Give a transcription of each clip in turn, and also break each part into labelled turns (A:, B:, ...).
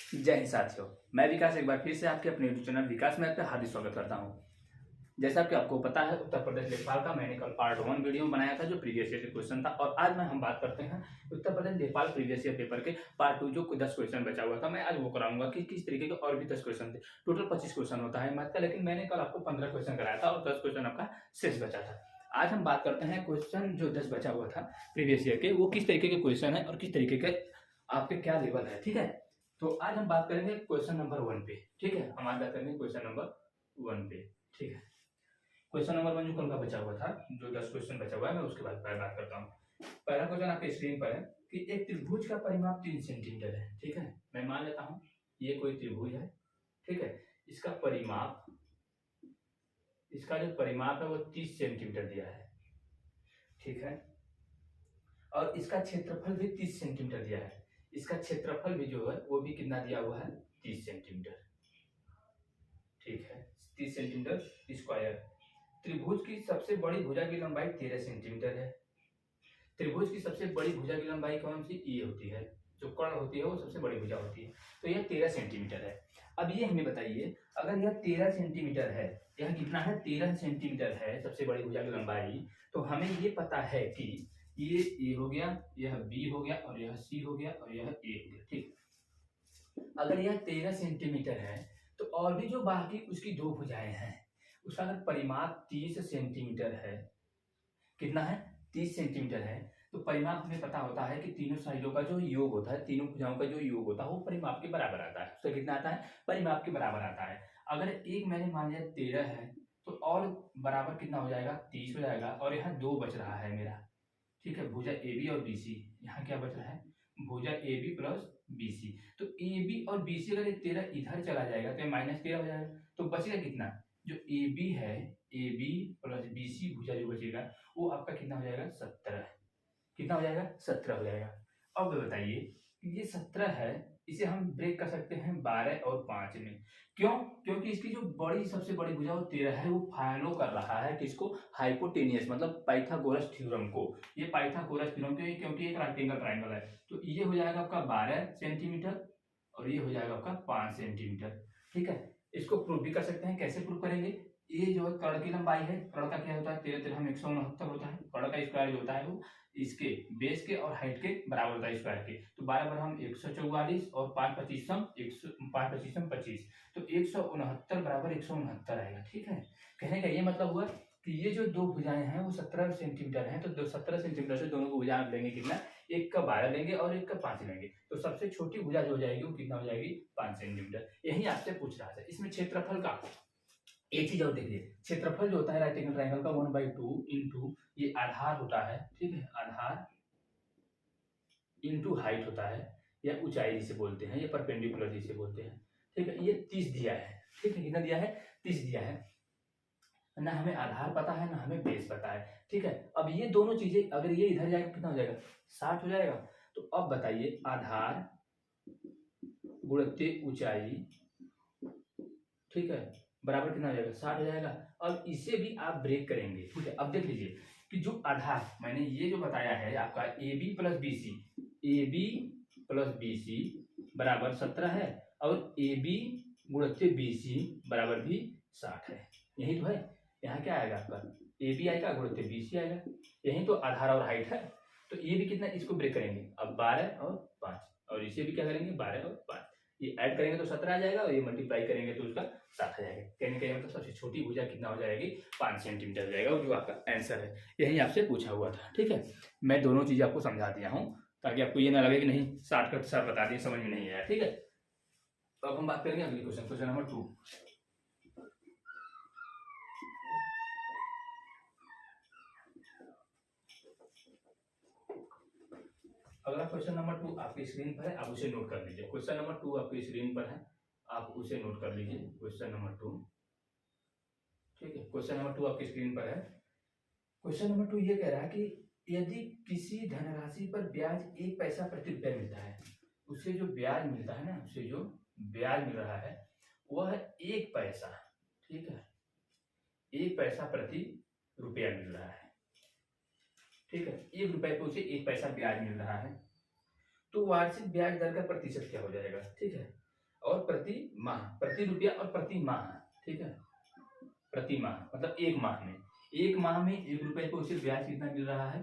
A: जय हिंद साथियों, मैं विकास एक बार फिर से आपके अपने यूट्यूब चैनल विकास में आपका हार्दिक स्वागत करता हूं। जैसा कि आपको पता है, उत्तर प्रदेश लेखपाल का मैंने कल पार्ट 1 वीडियो बनाया था जो प्रीवियस ईयर के क्वेश्चन था, और आज हम बात करते हैं उत्तर प्रदेश लेखपाल प्रीवियस ईयर पेपर के पार्ट 2 जो 10 क्वेश्चन बचा हुआ था। मैं आज वो कराऊंगा कि किस तरीके के और भी 10 क्वेश्चन थे। टोटल 25 क्वेश्चन होता है मैथ का, लेकिन मैंने कल आपको 15 क्वेश्चन कराया था और 10 क्वेश्चन आपका शेष बचा था। आज हम बात करते हैं क्वेश्चन जो 10 बचा हुआ था प्रीवियस ईयर के, वो किस तरीके के क्वेश्चन है और किस तरीके के आपके क्या लेवल है। ठीक है, तो आज हम बात करेंगे क्वेश्चन नंबर 1 पे। ठीक है, हम आज बात करेंगे क्वेश्चन नंबर 1 पे। ठीक है, क्वेश्चन नंबर 1 जो कल का बचा हुआ था, जो 10 क्वेश्चन बचा हुआ है, मैं उसके बाद बात करता हूँ। पहला क्वेश्चन आपके स्क्रीन पर है कि एक त्रिभुज का परिमाप 3 सेंटीमीटर है। ठीक है, मैं मान लेता हूँ ये कोई त्रिभुज है। ठीक है, इसका जो परिमाप है वो 30 सेंटीमीटर दिया है। ठीक है, और इसका क्षेत्रफल भी 30 सेंटीमीटर दिया है। इसका क्षेत्रफल भी जो है वो भी कितना दिया हुआ है, 30 सेंटीमीटर। ठीक है, 30 सेंटीमीटर स्क्वायर। त्रिभुज की सबसे बड़ी भुजा की लंबाई 13 सेंटीमीटर है। त्रिभुज की सबसे बड़ी भुजा की लंबाई कौन सी, ये होती है। जो कर्ण होती है वो सबसे बड़ी भुजा होती है, तो यह 13 सेंटीमीटर है। अब ये हमें बताइए, अगर यह 13 सेंटीमीटर है, यह कितना है, 13 सेंटीमीटर है सबसे बड़ी भुजा की लंबाई, तो हमें ये पता है कि ये ए हो गया, यह बी हो गया, और यह सी हो गया, और यह ए हो गया। ठीक, अगर यह 13 सेंटीमीटर है तो और भी जो बाकी उसकी दो भुजाएं हैं, उसका अगर परिमाप 30 सेंटीमीटर है, कितना है, 30 सेंटीमीटर है, तो परिमाप हमें पता होता है कि तीनों साइडों का जो योग होता है, तीनों भुजाओं का जो योग होता है वो परिमाप के बराबर आता है। उसका कितना आता है, परिमाप के बराबर आता है। अगर एक मैंने मान लिया 13 है, तो और बराबर कितना हो जाएगा, 30 हो जाएगा, और यहाँ 2 बच रहा है मेरा। ठीक है, भुजा ए बी और बी सी, यहाँ क्या बच रहा है, भुजा A B plus B C. तो ए बी और बी सी अगर 13 इधर चला जाएगा तो -13 हो जाएगा, तो बचेगा कितना, जो ए बी है, A B plus B C भुजा जो बचेगा वो आपका कितना हो जाएगा, 17। कितना हो जाएगा, 17 हो जाएगा। अब बताइए, ये 17 है, इसे हम ब्रेक कर सकते हैं 12 और 5 में। क्यों, क्योंकि इसकी जो सबसे बड़ी भुजा वो 13 है, वो फॉलो कर रहा है किसको, हाइपोटेनियस मतलब पाइथागोरस थ्योरम को। ये पाइथागोरस थ्योरम क्योंकि एक रेक्टेंगल ट्राइंगल है, तो ये हो जाएगा आपका 12 सेंटीमीटर और ये हो जाएगा आपका 5 सेंटीमीटर। ठीक है, इसको प्रूव भी कर सकते हैं। कैसे प्रूव करेंगे, ये जो है कर्ण की लंबाई है, कर्ण का क्या होता है, 13 13 169 होता है। कर्ण का स्क्वायर जो होता है वो इसके बेस के और हाइट के बराबर होता है, स्क्वायर के। तो 12 बार हम 144 और 5 पच्चीसम 5 पच्चीसम 25, तो 169 बराबर 169 आएगा। ठीक है, कहने का ये मतलब हुआ कि ये जो दो भुजाएं हैं वो 17 सेंटीमीटर हैं, तो 17 सेंटीमीटर से दोनों को भुजा लेंगे कितना, एक का 12 लेंगे और एक का 5 लेंगे, तो सबसे छोटी भुजा जो हो जाएगी वो कितना हो जाएगी, 5 सेंटीमीटर। यही आपसे पूछ रहा था। इसमें क्षेत्रफल का एक चीज और देखिए, क्षेत्रफल जो होता है राइट एंगल ट्राइंगल का 1/2 इंटू ये आधार होता है। ठीक है, आधार इंटू हाइट होता है, या ऊंचाई जिसे बोलते हैं, या परपेंडिकुलर जिसे बोलते हैं। ठीक है, ये 30 दिया है। ठीक है, कितना दिया है, 30 दिया है। ना हमें आधार पता है ना हमें बेस पता है। ठीक है, अब ये दोनों चीजें अगर ये इधर जाएगा कितना हो जाएगा, 60 हो जाएगा। तो अब बताइए, आधार गुणित ऊंचाई, ठीक है, बराबर कितना हो जाएगा, 60 हो जाएगा। अब इसे भी आप ब्रेक करेंगे। ठीक है, अब देख लीजिए कि जो आधार मैंने ये जो बताया है आपका A B plus B C, A B plus B C बराबर 17 है, और ए बी गुणित बी सी बराबर भी 60 है। यही तो है, यहाँ क्या आएगा आपका, ए बी आएगा गुणित बी सी आएगा। यही तो आधार और हाइट है। तो ये भी कितना, इसको ब्रेक करेंगे अब 12 और 5, और इसे भी क्या करेंगे 12 और 5, ये ऐड करेंगे तो 17 आ जाएगा, और ये मल्टीप्लाई करेंगे तो उसका 7 आ जाएगा। कहने का मतलब सबसे छोटी भुजा कितना हो जाएगी, 5 सेंटीमीटर हो जाएगा, और जो आपका आंसर है यही आपसे पूछा हुआ था। ठीक है, मैं दोनों चीजें आपको समझा दिया हूँ ताकि आपको ये ना लगे कि नहीं शॉर्टकट सर बता दिए, समझ में नहीं आया। ठीक है, तो अब हम बात करेंगे अगली क्वेश्चन, क्वेश्चन नंबर 2। अगला क्वेश्चन नंबर 2 आपकी स्क्रीन पर है, आप उसे नोट कर लीजिए। क्वेश्चन नंबर 2 आपकी स्क्रीन पर है, आप उसे नोट कर लीजिए। क्वेश्चन नंबर 2, ठीक है, क्वेश्चन नंबर 2 आपकी स्क्रीन पर है। क्वेश्चन नंबर 2 ये कह रहा है कि यदि किसी धनराशि पर ब्याज 1 पैसा प्रति रुपया मिलता है, उसे जो ब्याज मिलता है ना, उसे जो ब्याज मिल रहा है वह 1 पैसा, ठीक है, 1 पैसा प्रति रुपया मिल रहा है। ठीक है, 1 रुपए पे उसे 1 पैसा ब्याज मिल रहा है, तो वार्षिक ब्याज दर का प्रतिशत क्या हो जाएगा। ठीक है, और प्रति माह, प्रति रुपया और प्रति माह, ठीक है, प्रति माह मतलब एक माह में, एक माह में 1 रुपए को उसे ब्याज कितना मिल रहा है,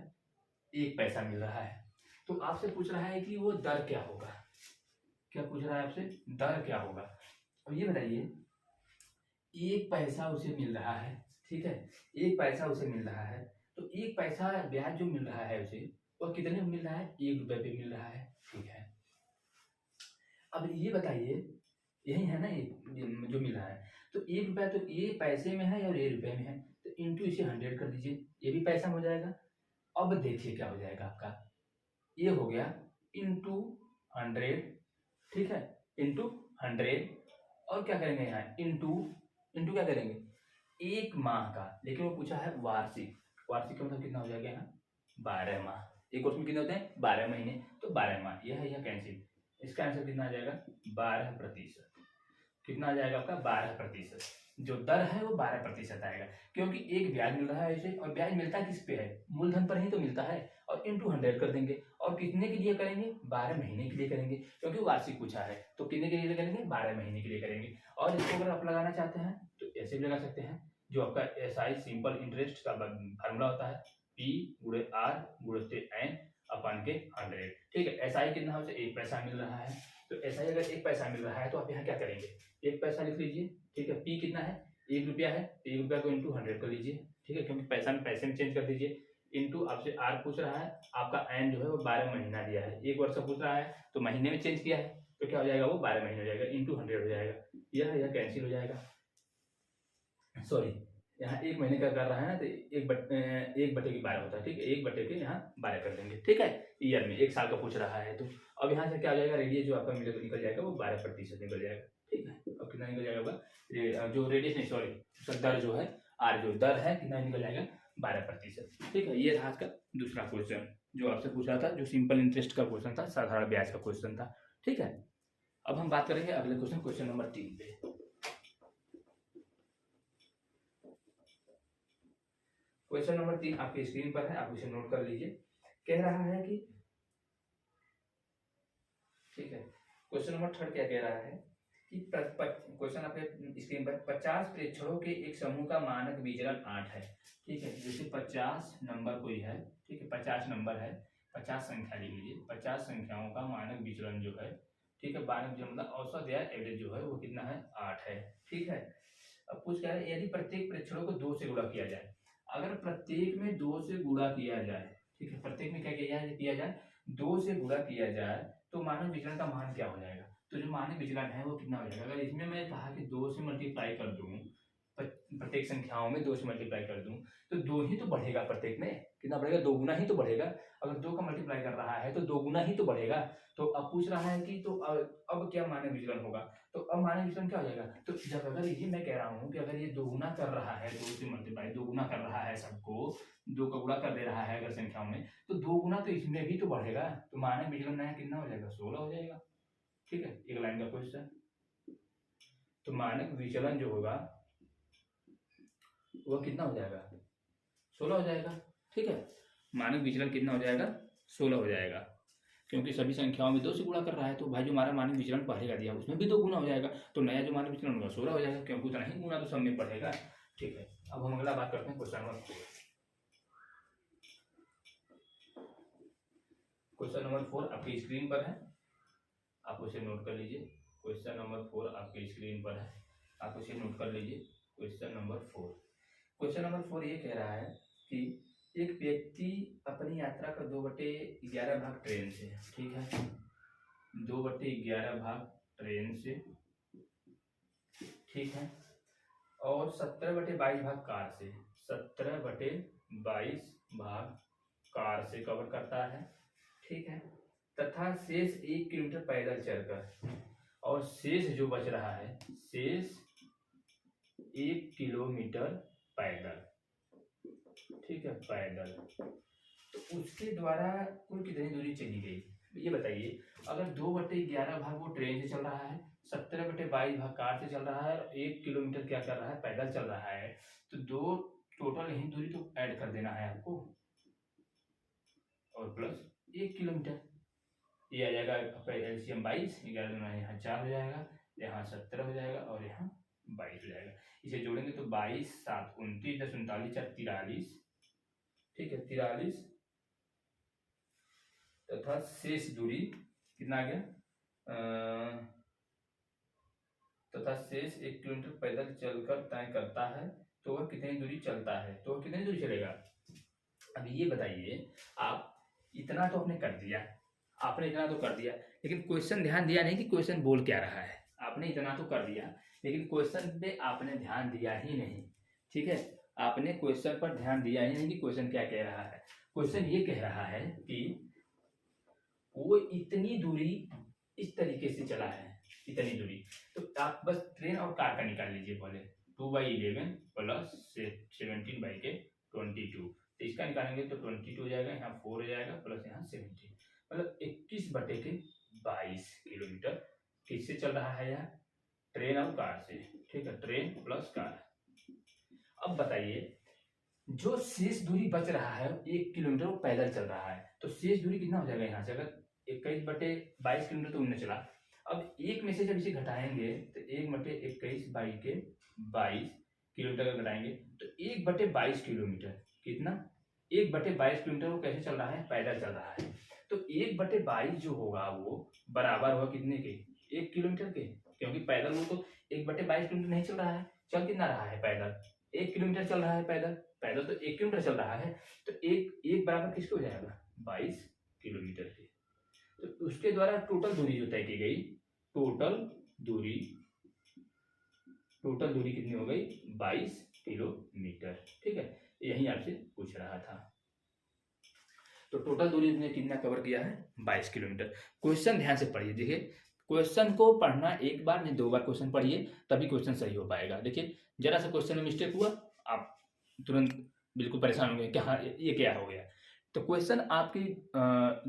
A: 1 पैसा मिल रहा है। तो आपसे पूछ रहा है कि वो दर क्या होगा, क्या पूछ रहा है आपसे, दर क्या होगा। अब ये बताइए 1 पैसा उसे मिल रहा है, ठीक है, 1 पैसा उसे मिल रहा है, तो 1 पैसा ब्याज जो मिल रहा है उसे, वो कितने में मिल रहा है, 1 रुपए पे मिल रहा है, ठीक है। अब ये बताइए, यही है ना ये जो मिल रहा है, तो 1 रुपया तो ये पैसे में है और ये रुपए में है, तो इंटू इसे 100 कर दीजिए, ये भी पैसा हो जाएगा। अब देखिए क्या हो जाएगा आपका, ये हो गया इंटू 100, ठीक है, इंटू 100, और क्या करेंगे यहाँ इंटू, इंटू क्या करेंगे, 1 माह का, लेकिन वो पूछा है वार्षिक, वार्षिक का मतलब कितना हो जाएगा यहाँ 12 माह, एक कोर्स में कितने होते हैं 12 महीने, तो 12 माह, यह है यह कैंसिल, इसका आंसर कितना आ जाएगा 12%, कितना आ जाएगा आपका 12%, जो दर है वो 12% आएगा, क्योंकि एक ब्याज मिल रहा है इसे, और ब्याज मिलता किस पे है, मूलधन पर ही तो मिलता है, और इंटू 100 कर देंगे, और कितने के लिए करेंगे 12 महीने के लिए करेंगे, क्योंकि वार्षिक पूछा है, तो कितने के लिए करेंगे 12 महीने के लिए करेंगे। और इसको अगर आप लगाना चाहते हैं तो ऐसे भी लगा सकते हैं, जो आपका एसआई सिंपल इंटरेस्ट का फार्मूला होता है, पी गुणे आर गुणे एन अपन के 100, ठीक है। एसआई कितना है, उसे 1 पैसा मिल रहा है, तो एसआई अगर 1 पैसा मिल रहा है तो आप यहाँ क्या करेंगे, 1 पैसा लिख लीजिए, ठीक है, पी कितना है 1 रुपया है, 1 रुपया को इंटू 100 कर लीजिए, ठीक है, क्योंकि पैसा में पैसे में चेंज कर दीजिए, इंटू आपसे आर पूछ रहा है, आपका एन जो है वो 12 महीना दिया है, 1 वर्ष पूछ रहा है तो महीने में चेंज किया है, तो क्या हो जाएगा वो 12 महीने हो जाएगा, इंटू 100 हो जाएगा, यह कैंसिल हो जाएगा, सॉरी यहाँ 1 महीने का कर रहा है ना, तो 1/12 होता है, ठीक है, 1/के यहाँ 12 कर देंगे, ठीक है, ईयर में 1 साल का पूछ रहा है, तो अब यहाँ से क्या हो जाएगा, रेडियस जो आपका निकल जाएगा वो 12% निकल जाएगा, ठीक है। अब कितना निकल जाएगा जो रेडियस नहीं, सॉरी दर जो है, आर जो दर है कितना निकल जाएगा 12%, ठीक है। ये था आज का दूसरा क्वेश्चन जो आपसे पूछा था, जो सिंपल इंटरेस्ट का क्वेश्चन था, साधारण ब्याज का क्वेश्चन था, ठीक है। अब हम बात करेंगे अगले क्वेश्चन, क्वेश्चन नंबर 3 पे। क्वेश्चन नंबर 3 आपकी स्क्रीन पर है, आप इसे नोट कर लीजिए। कह रहा है कि, ठीक है, क्वेश्चन नंबर 3 क्या कह रहा है कि क्वेश्चन आपके स्क्रीन पर 50 प्रेक्षणों के एक समूह का मानक विचलन 8 है, ठीक है। जैसे 50 नंबर कोई है, ठीक है, 50 नंबर है, 50 संख्या लिख लीजिए, 50 संख्याओं का मानक विचलन जो है, ठीक है, मानक विचलन मतलब औसत या एवरेज जो है वो कितना है 8 है, ठीक है। अब पूछ क्या है, यदि प्रत्येक प्रेक्षणों को 2 से गुणा किया जाए, अगर प्रत्येक में 2 से गुणा किया जाए, ठीक है, प्रत्येक में क्या किया जाए 2 से गुणा किया जाए, तो मानक विचलन का मान क्या हो जाएगा, तो जो मानक विचलन है वो कितना हो जाएगा, अगर इसमें मैं कहा कि 2 से मल्टीप्लाई कर दूं, प्रत्येक संख्याओं में 2 से मल्टीप्लाई कर दूं, तो 2 ही तो बढ़ेगा, प्रत्येक में कितना बढ़ेगा 2 गुना ही तो बढ़ेगा, अगर 2 का मल्टीप्लाई कर रहा है तो 2 गुना ही तो बढ़ेगा। तो अब पूछ रहा है कि तो अब क्या मानक विचलन होगा, तो अब मानक विचलन क्या हो जाएगा, तो जब अगर ये मैं कह रहा हूँ कि अगर ये 2 गुना कर रहा है, 2 से मल्टीप्लाई 2 गुना कर रहा है, सबको 2 का गुणा कर दे रहा है अगर संख्याओं में, तो 2 गुना तो इसमें भी तो बढ़ेगा, तो मानक विचलन नया कितना हो जाएगा 16 हो जाएगा, ठीक है, एक लाइन का क्वेश्चन। तो मानक विचलन जो होगा वो कितना हो जाएगा 16 हो जाएगा, ठीक है, मानक विचलन कितना हो जाएगा 16 हो जाएगा, क्योंकि सभी संख्याओं में 2 से गुणा कर रहा है, तो भाई जो हमारा मानक विचलन पहले का दिया उसमें भी 2 गुना हो जाएगा, तो नया जो मानक विचलन होगा 16 हो जाएगा, क्योंकि उतना ही गुना तो सब में पड़ेगा, ठीक है। अब हम अगला बात करते हैं क्वेश्चन नंबर 4। क्वेश्चन नंबर 4 आपकी स्क्रीन पर है, आप उसे नोट कर लीजिए। क्वेश्चन नंबर 4 आपके स्क्रीन पर है, आप उसे नोट कर लीजिए। क्वेश्चन नंबर 4, क्वेश्चन नंबर 4 ये कह रहा है कि एक व्यक्ति अपनी यात्रा का 2/11 भाग ट्रेन से, ठीक है, 2/11 भाग ट्रेन से, ठीक है, और 17/22 भाग कार से, 17/22 भाग कार से कवर करता है, ठीक है, तथा शेष 1 किलोमीटर पैदल चलकर, और शेष जो बच रहा है, शेष 1 किलोमीटर पैदल, ठीक है, पैदल, तो उसके द्वारा कुल कितनी दूरी चली गई, ये बताइए। अगर 2/11 भाग वो ट्रेन से चल रहा है, 17/22 भाग कार से चल रहा है, और 1 किलोमीटर क्या कर रहा है पैदल चल रहा है, तो दो टोटल यही दूरी तो ऐड कर देना है आपको, और प्लस 1 किलोमीटर, ये आ जाएगा आपका एलसीएम 22, 11 यहाँ 4 हो जाएगा, यहाँ 17 हो जाएगा और यहाँ 22 हो जाएगा। इसे जोड़ेंगे तो 22 7 29 10 39 4 43, ठीक है 43, तथा शेष दूरी कितना आ गया, तथा शेष 1 किलोमीटर पैदल चलकर तय करता है, तो वह कितनी दूरी चलता है, तो वह कितनी दूरी चलेगा। अब ये बताइए, आप इतना तो आपने कर दिया, आपने इतना तो कर दिया, लेकिन क्वेश्चन ध्यान दिया नहीं कि क्वेश्चन बोल क्या रहा है। आपने इतना तो कर दिया, लेकिन क्वेश्चन पे आपने ध्यान दिया ही नहीं, ठीक है, आपने क्वेश्चन पर ध्यान दिया ही नहीं कि क्वेश्चन क्या कह रहा है। क्वेश्चन ये कह रहा है कि वो इतनी दूरी इस तरीके से चला है, इतनी दूरी, तो आप बस ट्रेन और कार का निकाल लीजिए पहले। 2/11 प्लस 17/22, तो इसका निकालेंगे तो 22 हो जाएगा, यहाँ 4 हो जाएगा, प्लस यहाँ 17, मतलब 21/22 किलोमीटर किससे चल रहा है यार, ट्रेन और कार से, ठीक है, ट्रेन प्लस कार। अब बताइए, जो शेष दूरी बच रहा है 1 किलोमीटर वो पैदल चल रहा है, तो शेष दूरी कितना हो जाएगा यहाँ से, अगर 21/22 किलोमीटर तो उन्होंने चला, अब एक में से जब इसे घटाएंगे तो 1/21/22 किलोमीटर का घटाएंगे तो 1/22 किलोमीटर, कितना 1/22 किलोमीटर वो कैसे चल रहा है, पैदल चल रहा है। तो 1/22 जो होगा वो बराबर होगा कितने के, 1 किलोमीटर के, क्योंकि पैदल वो तो 1/22 किलोमीटर नहीं चल रहा है, चल कितना रहा है, पैदल 1 किलोमीटर चल रहा है, पैदल पैदल तो 1 किलोमीटर चल रहा है, तो एक बराबर किसके हो जाएगा, 22 किलोमीटर के। तो उसके द्वारा टोटल दूरी जो तय की गई, टोटल दूरी कितनी हो गई, 22 किलोमीटर, ठीक है, यही आपसे पूछ रहा था। तो टोटल दूरी ने कितना कवर किया है, 22 किलोमीटर। क्वेश्चन ध्यान से पढ़िए, देखिए क्वेश्चन को पढ़ना एक बार नहीं 2 बार क्वेश्चन पढ़िए, तभी क्वेश्चन सही हो पाएगा। देखिए जरा सा क्वेश्चन में मिस्टेक हुआ, आप तुरंत बिल्कुल परेशान होंगे कि हाँ ये क्या हो गया। तो क्वेश्चन आपकी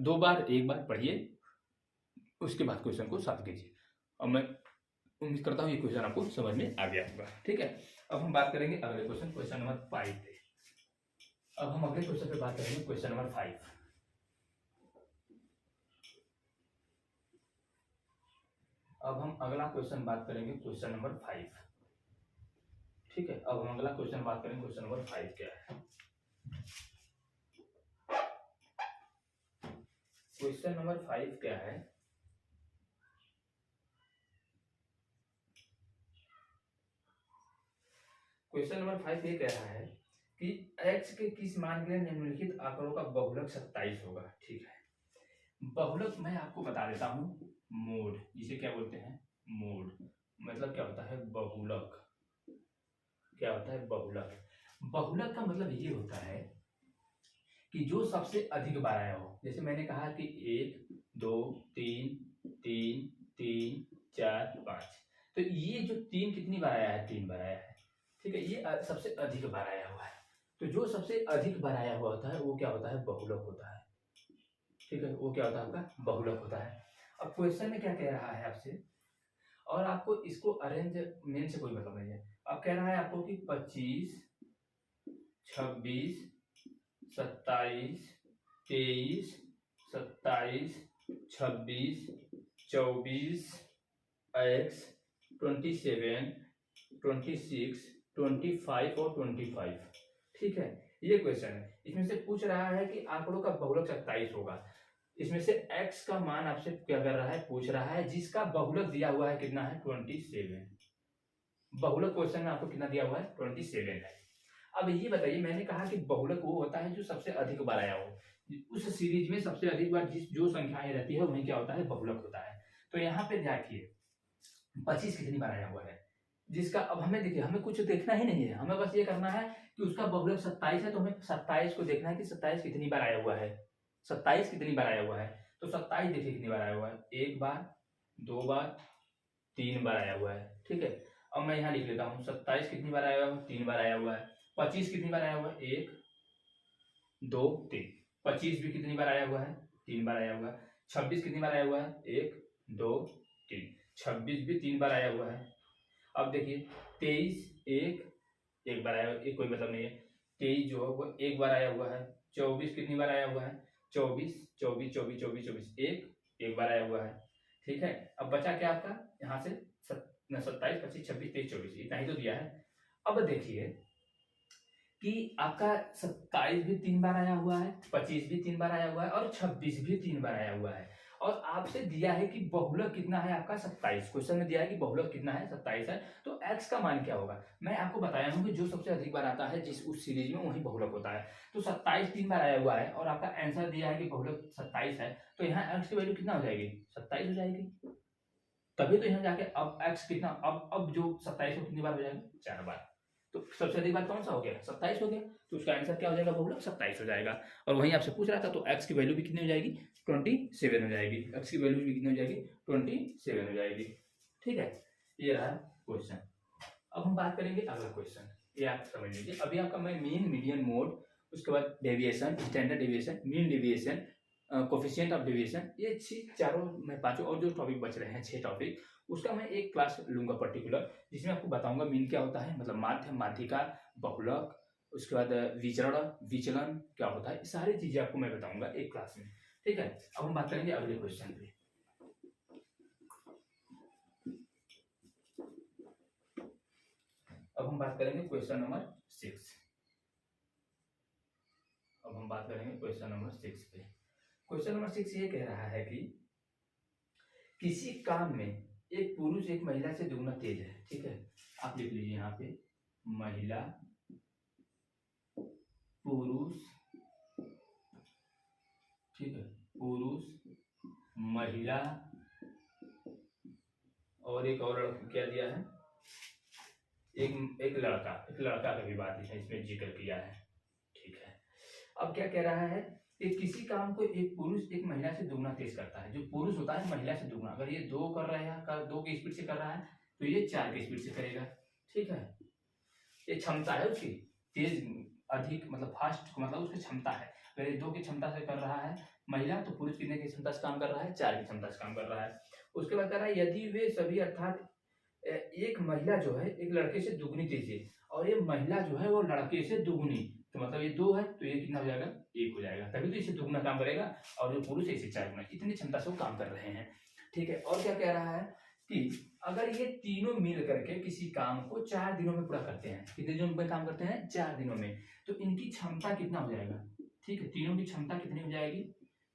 A: 2 बार 1 बार पढ़िए, उसके बाद क्वेश्चन को सॉल्व कीजिए। अब मैं उम्मीद करता हूँ ये क्वेश्चन आपको समझ में आ गया होगा, ठीक है। अब हम बात करेंगे अगले क्वेश्चन, क्वेश्चन नंबर 5 पे। अब हम अगले क्वेश्चन पे बात करेंगे, क्वेश्चन नंबर 5। अब हम अगला क्वेश्चन बात करेंगे, क्वेश्चन नंबर 5, ठीक है। अब हम अगला क्वेश्चन बात करेंगे, क्वेश्चन नंबर 5 क्या है। क्वेश्चन नंबर 5 क्या है, क्वेश्चन नंबर 5 ये कह रहा है कि x के किस मान के लिए निम्नलिखित आंकड़ों का बहुलक 27 होगा, ठीक है। बहुलक मैं आपको बता देता हूँ, मोड जिसे क्या बोलते हैं, मोड मतलब क्या होता है, बहुलक, क्या होता है बहुलक। बहुलक का मतलब ये होता है कि जो सबसे अधिक बार आया हो, जैसे मैंने कहा कि 1 2 3 3 3 4 5, तो ये जो 3 कितनी बार आया है, 3 बार आया है, ठीक है, ये सबसे अधिक बार आया हुआ है। तो जो सबसे अधिक बार आया हुआ होता है वो क्या होता है, बहुलक होता है, ठीक है, वो क्या होता है आपका बहुलक होता है। अब क्वेश्चन में क्या कह रहा है आपसे, और आपको इसको अरेंज मेन से कोई मतलब नहीं है। अब कह रहा है आपको कि 25 26 27 23 27 26 24 x 27 26 25 और 25, ठीक है, ये क्वेश्चन है। इसमें से पूछ रहा है कि आंकड़ों का बहुलक 27 होगा, इसमें से x का मान आपसे क्या कर रहा है, पूछ रहा है, जिसका बहुलक दिया हुआ है कितना है, 27। बहुलक क्वेश्चन में आपको कितना दिया हुआ है, 27 है। अब ये बताइए, मैंने कहा कि बहुलक वो होता है जो सबसे अधिक बार आया हो, उस सीरीज में सबसे अधिक बार जो संख्याएं रहती है वही क्या होता है, बहुलक होता है। तो यहाँ पे देखिए 25 कितनी बार आया हुआ है, जिसका अब हमें देखिए, हमें कुछ देखना ही नहीं है, हमें बस ये करना है कि उसका बहुलक 27 है, तो हमें 27 को देखना है कि 27 कितनी बार आया हुआ है, 27 कितनी बार आया हुआ है। तो 27 देखिए कितनी बार आया हुआ है, 1 बार 2 बार 3 बार आया हुआ है, ठीक है। अब मैं यहाँ लिख लेता हूँ, 27 कितनी बार आया हुआ है, 3 बार आया हुआ है। 25 कितनी बार आया हुआ है, 1 2 3, 25 भी कितनी बार आया हुआ है, 3 बार आया हुआ है। 26 कितनी बार आया हुआ है, 1 2 3, 26 भी 3 बार आया हुआ है। अब देखिए 23 एक बार आया, एक कोई मतलब नहीं है, 23 जो है वो 1 बार आया हुआ है। 24 कितनी बार आया हुआ है, 24 24 24 24 24 एक बार आया हुआ है, ठीक है। अब बचा क्या आपका यहाँ से 27, 25, 26, 23, 24 इतना ही तो दिया है। अब देखिए कि आपका 27 भी 3 बार आया हुआ है, 25 भी 3 बार आया हुआ है और 26 भी 3 बार आया हुआ है। और आपसे दिया है कि बहुलक कितना है आपका 27। क्वेश्चन में दिया है कि बहुलक कितना है 27 है। तो x का मान क्या होगा, मैं आपको बताया हूं कि जो सबसे अधिक बार आता है जिस उस सीरीज में वही बहुलक होता है। तो 27 3 बार आया हुआ है और आपका आंसर दिया है कि बहुलक 27 है। तो यहाँ x की वैल्यू कितना हो जाएगी, 27 हो जाएगी। तभी तो यहाँ जाके अब x कितना, अब जो 27 को कितनी बार हो जाएगा, 4 बार। तो सबसे अधिक बार कौन सा हो गया, 27 हो गया। तो उसका आंसर क्या हो जाएगा, बहुलक 27 हो जाएगा। और वहीं आपसे पूछ रहा था तो x की वैल्यू भी कितनी हो जाएगी, 27 हो जाएगी। x की वैल्यू भी कितनी हो जाएगी, 27 हो जाएगी। ठीक है, ये रहा क्वेश्चन। अब हम बात करेंगे अगला क्वेश्चन, ये आप समझ लीजिए। अभी आपका मैं मीन, मीडियन, मोड, उसके बाद deviation, standard deviation, mean deviation, coefficient of deviation, ये चारों मैं पांचों और जो टॉपिक बच रहे हैं 6 टॉपिक, उसका मैं एक क्लास लूंगा पर्टिकुलर, जिसमें आपको बताऊंगा मीन क्या होता है, मतलब माध्य, माध्यिका, बहुलक, उसके बाद विचरण, विचलन क्या होता है, सारी चीजें आपको मैं बताऊंगा एक क्लास में। ठीक है, अब हम बात करेंगे अगले क्वेश्चन पे। अब हम बात करेंगे क्वेश्चन नंबर 6। अब हम बात करेंगे क्वेश्चन नंबर 6 पे। क्वेश्चन नंबर 6 ये कह रहा है कि किसी काम में एक पुरुष एक महिला से दुगना तेज है। ठीक है, आप लिख लीजिए यहाँ पे, महिला, पुरुष, ठीक है, पुरुष, महिला और एक और क्या दिया है, एक लड़का, एक लड़का का भी बात है इसमें जिक्र किया है। ठीक है, अब क्या कह रहा है कि किसी काम को एक पुरुष एक महिला से दुगना तेज करता है। जो पुरुष होता है महिला से दुगना, अगर ये 2 कर रहा है, 2 की स्पीड से कर रहा है तो ये 4 की स्पीड से करेगा। ठीक है, ये क्षमता है उसकी, तेज अधिक मतलब फास्ट, मतलब उसकी क्षमता है। अगर ये 2 की क्षमता से कर रहा है महिला, तो पुरुष कितने की क्षमता से काम कर रहा है, 4 की क्षमता से काम कर रहा है। उसके बाद कह रहा है यदि वे सभी, अर्थात एक महिला जो है एक लड़के से दुगनी तेज है और ये महिला जो है वो लड़के से दुगनी, तो मतलब ये 2 है तो ये कितना हो जाएगा, 1 हो जाएगा। तभी तो इसे दुगना काम करेगा और जो पुरुष है इसे 4 गुना, इतनी क्षमता से वो काम कर रहे हैं। ठीक है, और क्या कह रहा है कि अगर ये तीनों मिल करके किसी काम को 4 दिनों में पूरा करते हैं, कितने दिनों में काम करते हैं, 4 दिनों में, तो इनकी क्षमता कितना हो जाएगा। ठीक है, तीनों की क्षमता कितनी हो जाएगी,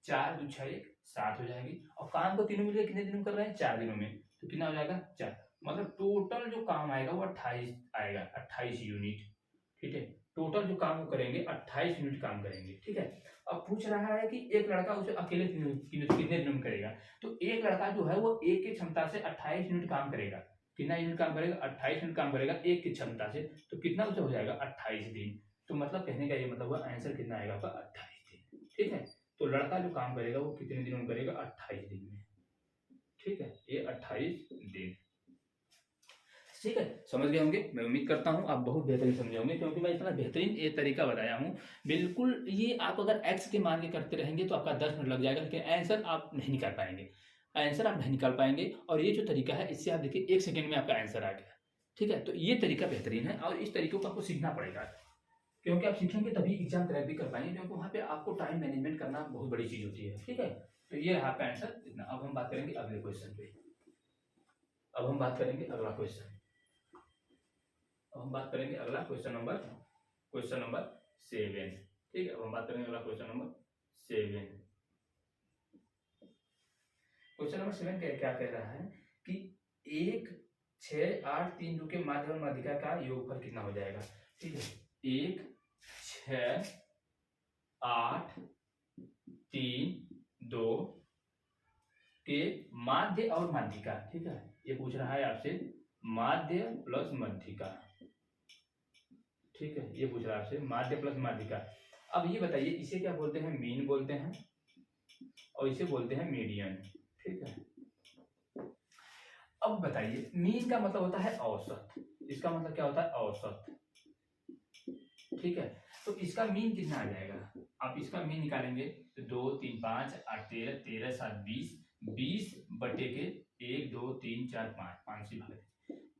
A: 4 2 6 1 7 हो जाएगी। और काम को तीनों मिलकर कितने दिनों में कर रहे हैं, 4 दिनों में, तो कितना हो जाएगा, 4, मतलब टोटल जो काम आएगा वो 28 आएगा, 28 यूनिट। ठीक है, टोटल जो काम वो करेंगे 28 यूनिट काम करेंगे। ठीक है, अब पूछ रहा है कि एक लड़का उसे अकेले कितने दिनों में करेगा। तो एक लड़का जो है वो एक की क्षमता से 28 यूनिट काम करेगा। कितना यूनिट काम करेगा, 28 यूनिट काम करेगा एक की क्षमता से, तो कितना उसे हो जाएगा, 28 दिन। तो मतलब कहने का ये मतलब हुआ आंसर कितना आएगा आपका, 28 दिन। ठीक है, तो लड़का जो काम करेगा वो कितने दिनों में करेगा, 28 दिन में। ठीक है, ये 28 दिन। ठीक है, समझ गए होंगे, मैं उम्मीद करता हूं आप बहुत बेहतरीन समझे होंगे, क्योंकि मैं इतना बेहतरीन ये तरीका बताया हूं। बिल्कुल, ये आप अगर एक्स के मान के करते रहेंगे तो आपका 10 मिनट लग जाएगा, लेकिन आंसर आप नहीं निकाल पाएंगे, आंसर आप नहीं निकाल पाएंगे। और ये जो तरीका है इससे आप देखिए 1 सेकंड में आपका आंसर आ गया। ठीक है, तो ये तरीका बेहतरीन है और इस तरीके को आपको सीखना पड़ेगा, क्योंकि आप सीखेंगे तभी एग्जाम क्रैक भी कर पाएंगे, क्योंकि वहाँ पे आपको टाइम मैनेजमेंट करना बहुत बड़ी चीज होती है। ठीक है, तो ये रहा आपका आंसर इतना। अब हम बात करेंगे अगले क्वेश्चन पे। अब हम बात करेंगे अगला क्वेश्चन। अब हम बात करेंगे अगला क्वेश्चन नंबर 7। ठीक है, अब हम बात करेंगे अगला क्वेश्चन नंबर 7। क्वेश्चन नंबर 7 क्या कह रहा है कि 1 6 8 3 2 के माध्य और माध्यिका का योगफल कितना हो जाएगा। ठीक है, 1 6 8 3 2 के माध्य और माध्यिका। ठीक है, ये पूछ रहा है आपसे माध्य प्लस माध्यिका। ठीक है, ये पूछ रहा है आपसे माध्य प्लस माध्यिका। अब ये बताइए इसे क्या बोलते हैं, मीन बोलते हैं और इसे बोलते हैं मीडियन। ठीक है, अब बताइए मीन का मतलब होता है औसत, इसका मतलब क्या होता है, औसत। ठीक है, तो इसका मीन कितना आ जाएगा, आप इसका मीन निकालेंगे तो 2 3 5 8 13 13 7 20 20 बटे के 1 2 3 4 5 5 से भाग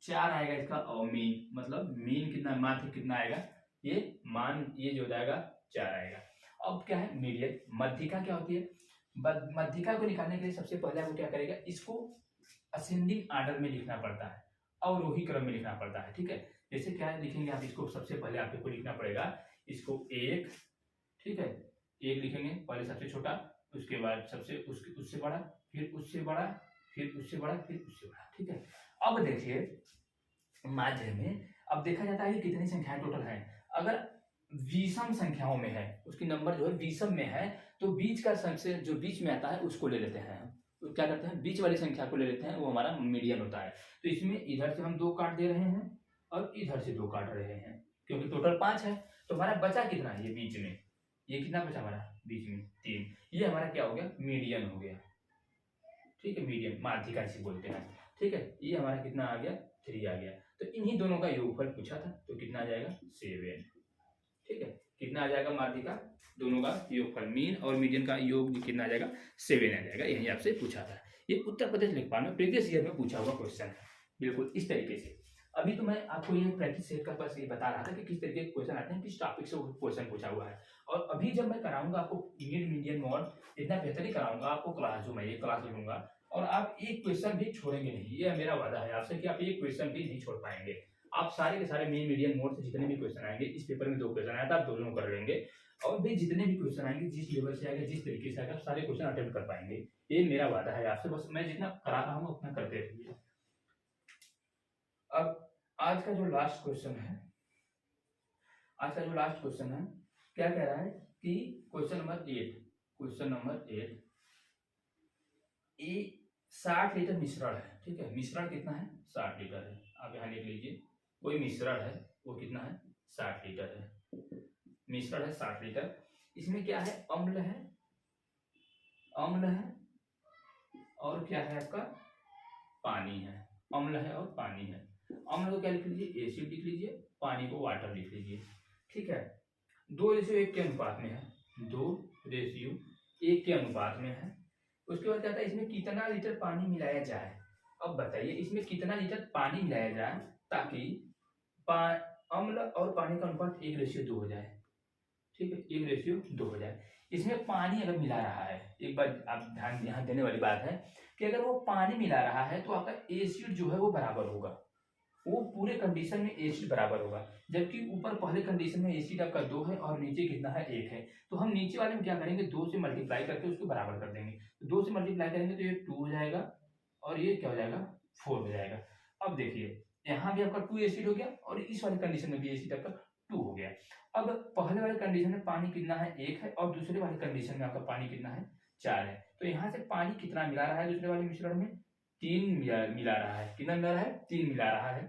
A: 4 आएगा इसका। और मीन मतलब मीन कितना, माध्य कितना आएगा, ये मान ये जो हो जाएगा 4 आएगा। अब क्या है मीडियन, माध्यिका क्या होती है, मध्यिका को निकालने के लिए सबसे पहले आपको क्या करेगा, इसको असेंडिंग आर्डर में लिखना पड़ता है, अवरोही क्रम में लिखना पड़ता है। ठीक है, जैसे क्या लिखेंगे आप, इसको सबसे पहले आपको लिखना पड़ेगा, इसको एक, ठीक है, एक लिखेंगे पहले सबसे छोटा, उसके बाद सबसे उससे बड़ा, फिर उससे बड़ा, फिर उससे बड़ा, फिर उससे बड़ा। ठीक है, अब देखिए माध्य में अब देखा जाता है कि कितनी संख्याएं टोटल हैं। अगर विषम संख्याओं में है, उसकी नंबर जो है विषम में है, तो बीच का सबसे जो बीच में आता है उसको ले लेते हैं हम। तो क्या करते हैं, बीच वाली संख्या को ले लेते हैं, वो हमारा मीडियन होता है। तो इसमें इधर से हम 2 काट दे रहे हैं और इधर से 2 काट रहे हैं, क्योंकि टोटल 5 है। तो हमारा बचा कितना है, ये बीच में, ये कितना बचा हमारा बीच में 3, ये हमारा क्या हो गया, मीडियन हो गया। ठीक है, मीडियन माध्यिका इसे बोलते हैं। ठीक है, ये हमारा कितना आ गया, 3 आ गया। तो इन्हीं दोनों का योगफल पूछा था, तो कितना आ जाएगा 7। ठीक है, कितना आ जाएगा माध्यिका दोनों का योगफल, मीन और मीडियन का योग कितना आ जाएगा, 7 आ जाएगा। यही आपसे पूछा था, ये उत्तर प्रदेश लेखपाल में प्रीवियस ईयर में पूछा हुआ क्वेश्चन है, बिल्कुल इस तरीके से। अभी तो मैं आपको ये प्रैक्टिस सेट का बस ये बता रहा था कि किस तरीके के क्वेश्चन आते हैं, किस टॉपिक से क्वेश्चन पूछा हुआ है। और अभी जब मैं कराऊंगा आपको मिड मीडियन मॉड, इतना बेहतरीन कराऊंगा आपको क्लास, जो मैं ये क्लास लूंगा, और आप एक क्वेश्चन भी छोड़ेंगे नहीं, ये मेरा वादा है आपसे कि आप एक क्वेश्चन भी नहीं छोड़ पाएंगे। आप सारे के सारे मेन मीडियम मोड से जितने भी क्वेश्चन आएंगे, इस पेपर में 2 क्वेश्चन आया था, आप दोनों कर लेंगे, और भी जितने भी क्वेश्चन आएंगे, जिस लेवल से आएगा, जिस तरीके से आएगा, आप सारे क्वेश्चन अटेम्प्ट कर पाएंगे। ये मेरा वादा है आपसे, बस मैं जितना करा रहा हूँ उतना करते रहिए। अब आज का जो लास्ट क्वेश्चन है, आज का जो लास्ट क्वेश्चन है, क्या कह रहा है कि क्वेश्चन नंबर 8, क्वेश्चन नंबर 8, ए 60 लीटर मिश्रण है। ठीक है, मिश्रण कितना है, 60 लीटर है। आप यहाँ लिख लीजिए, कोई मिश्रण है, वो कितना है, 60 लीटर है। मिश्रण है 60 लीटर, इसमें क्या है, अम्ल है, अम्ल है, और क्या है आपका, पानी है। अम्ल है और पानी है। अम्ल को क्या लिख लीजिए, एसिड लिख लीजिए, पानी को वाटर लिख लीजिए। ठीक है, 2:1 के अनुपात में है, 2:1 के अनुपात में है। उसके बाद क्या था, इसमें कितना लीटर पानी मिलाया जाए। अब बताइए इसमें कितना लीटर पानी मिलाया जाए ताकि अम्ल और पानी का अनुपात 1:2 हो जाए। ठीक है, 1:2 हो जाए। इसमें पानी अगर मिला रहा है, एक बार आप ध्यान यहाँ देने वाली बात है कि अगर वो पानी मिला रहा है तो आपका एसिड जो है वो बराबर होगा, वो पूरे कंडीशन में एसिड बराबर होगा। जबकि ऊपर पहले कंडीशन में एसिड आपका 2 है और नीचे कितना है, 1 है। तो हम नीचे वाले में क्या करेंगे, 2 से मल्टीप्लाई करके उसको बराबर कर देंगे। तो 2 से मल्टीप्लाई करेंगे तो ये 2 हो जाएगा और ये क्या हो जाएगा, 4 हो जाएगा। अब देखिए यहाँ भी आपका 2 एसिड हो गया और इस वाले कंडीशन में भी एसिड आपका 2 हो गया। अब पहले वाले कंडीशन में पानी कितना है, 1 है, और दूसरे वाले कंडीशन में आपका पानी कितना है, 4 है। तो यहाँ से पानी कितना मिला रहा है दूसरे वाले मिश्रण में, 3 मिला रहा है। कितना मिला रहा है, 3 मिला रहा है।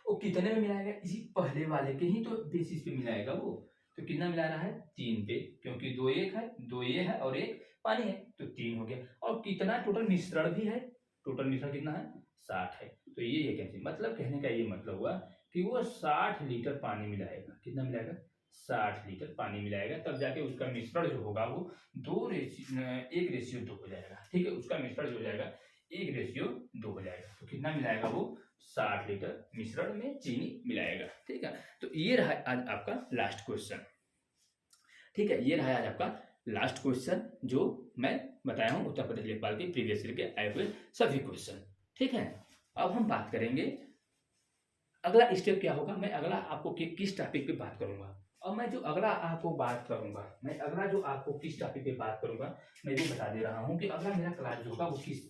A: वो कितने में मिलाएगा, इसी पहले वाले के ही तो बेसिस पे मिलाएगा वो। तो कितना मिला रहा है, 3 पे, क्योंकि 2:1 है, 2 ये है और 1 पानी है, तो 3 हो गया। और कितना टोटल मिश्रण भी है, टोटल मिश्रण कितना है, 60 है। तो ये कैसे, मतलब कहने का ये मतलब हुआ कि वो 60 लीटर पानी मिलाएगा। कितना मिलाएगा, 60 लीटर पानी मिलाएगा, तब जाके उसका मिश्रण जो होगा वो 1:2 हो जाएगा। ठीक है, उसका मिश्रण जो हो जाएगा 1:2 हो जाएगा। तो कितना मिलाएगा वो, 60 लीटर मिश्रण में चीनी मिलाएगा। ठीक है, तो ये रहा आज आपका लास्ट क्वेश्चन। ठीक है, ये रहा आज आपका लास्ट क्वेश्चन जो मैं बताया हूं उत्तर प्रदेश लेखपाल के प्रीवियस ईयर के आए हुए सभी क्वेश्चन। ठीक है, अब हम बात करेंगे अगला स्टेप क्या होगा। मैं अगला आपको किस टॉपिक पे बात करूंगा, और मैं जो अगला आपको बात करूंगा, मैं अगला जो आपको किस टॉपिक पे बात करूंगा, मैं ये बता दे रहा हूं कि अगला मेरा क्लास जो होगा वो किस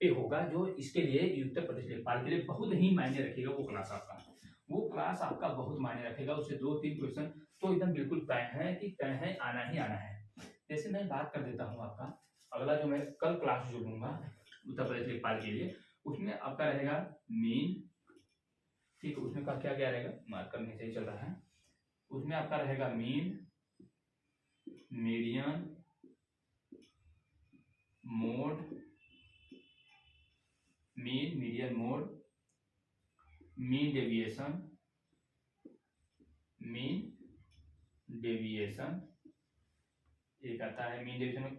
A: पे होगा, जो इसके लिए उत्तर प्रदेश लेखपाल के लिए बहुत ही मायने रखेगा। वो क्लास आपका बहुत मायने रखेगा। उससे 2-3 क्वेश्चन तो एकदम बिल्कुल तय है कि तय है, आना ही आना है। जैसे मैं बात कर देता हूँ आपका अगला जो मैं कल क्लास जो लूंगा उत्तर प्रदेश लेखपाल के लिए, उसमें आपका रहेगा मीन। ठीक है, उसमें का क्या क्या रहेगा, मार्कर में से ही चल रहा है। उसमें आपका रहेगा mean, median, mode, mean median mode, mean deviation, mean deviation, एक आता है mean deviation,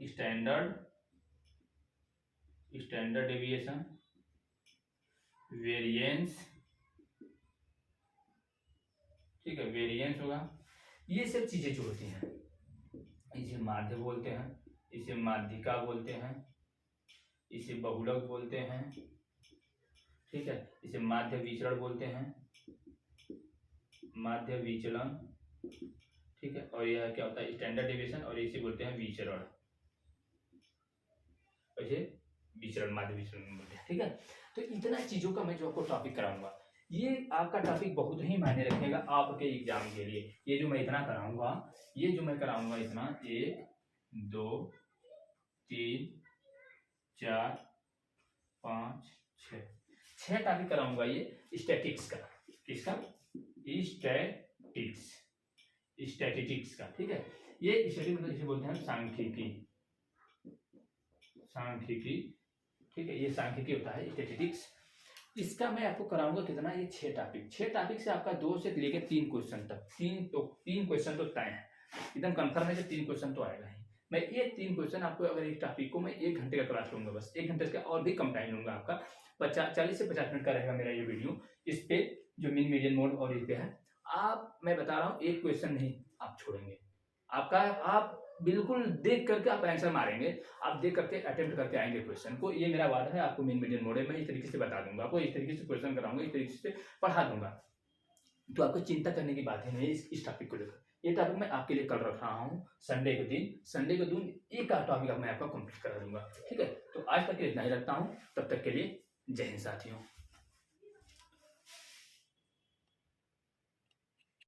A: standard deviation, variance. ठीक है, वेरिएंस होगा। ये सब चीजें जो होती हैं इसे माध्य बोलते हैं। इसे माध्यिका बोलते हैं, इसे बहुलक बोलते हैं, ठीक है। इसे माध्य विचरण बोलते हैं, माध्य विचलन, ठीक है। और यह क्या होता है, स्टैंडर्ड डेविएशन, और इसे बोलते हैं विचरण, इसे विचरण, माध्य विचरण बोलते हैं, ठीक है। तो इतना चीजों का मैं जो आपको टॉपिक कराऊंगा, ये आपका टॉपिक बहुत ही मायने रखेगा आपके एग्जाम के लिए। ये जो मैं इतना कराऊंगा, ये जो मैं कराऊंगा इतना, 1 2 3 4 5 6 टॉपिक कराऊंगा ये स्टैटिक्स का। किसका? स्टैटिक्स, स्टैटिस्टिक्स का, ठीक है। ये स्टैटिक्स मतलब जिसे बोलते हैं सांख्यिकी, सांख्यिकी, ठीक है। ये सांख्यिकी होता है स्टैटिस्टिक्स। इसका मैं आपको कराऊंगा कितना, ये 6 टॉपिक, 6 टॉपिक से आपका 2 से लेकर 3 क्वेश्चन तक, 3 क्वेश्चन तो तय है, एकदम कंफर्म है कि 3 क्वेश्चन तो आएगा ही। मैं ये 3 क्वेश्चन आपको, अगर इस टॉपिक को मैं 1 घंटे का क्लास लूंगा, बस 1 घंटे से और भी कम टाइम लूंगा आपका, 40 से 50 मिनट का रहेगा मेरा ये वीडियो। इस पे जो मीन मीडियन मोड और इस पे है, आप, मैं बता रहा हूँ, एक क्वेश्चन नहीं आप छोड़ेंगे आपका, आप बिल्कुल देख करके आप आंसर मारेंगे, आप देख करके अटेम्प्ट करके आएंगे क्वेश्चन को, ये मेरा वादा है। आपको मीन मीडियन मोड है, मैं इस तरीके से बता दूंगा आपको, इस तरीके से क्वेश्चन कराऊंगा, इस तरीके से पढ़ा दूंगा, तो आपको चिंता करने की बात है नहीं इस टॉपिक को लेकर। ये टॉपिक मैं आपके लिए कल रख रहा हूँ, संडे के दिन एक टॉपिक मैं आपका कंप्लीट करा दूंगा, ठीक है। तो आज तक इतना ही रखता हूँ, तब तक के लिए जय हिंद साथियों।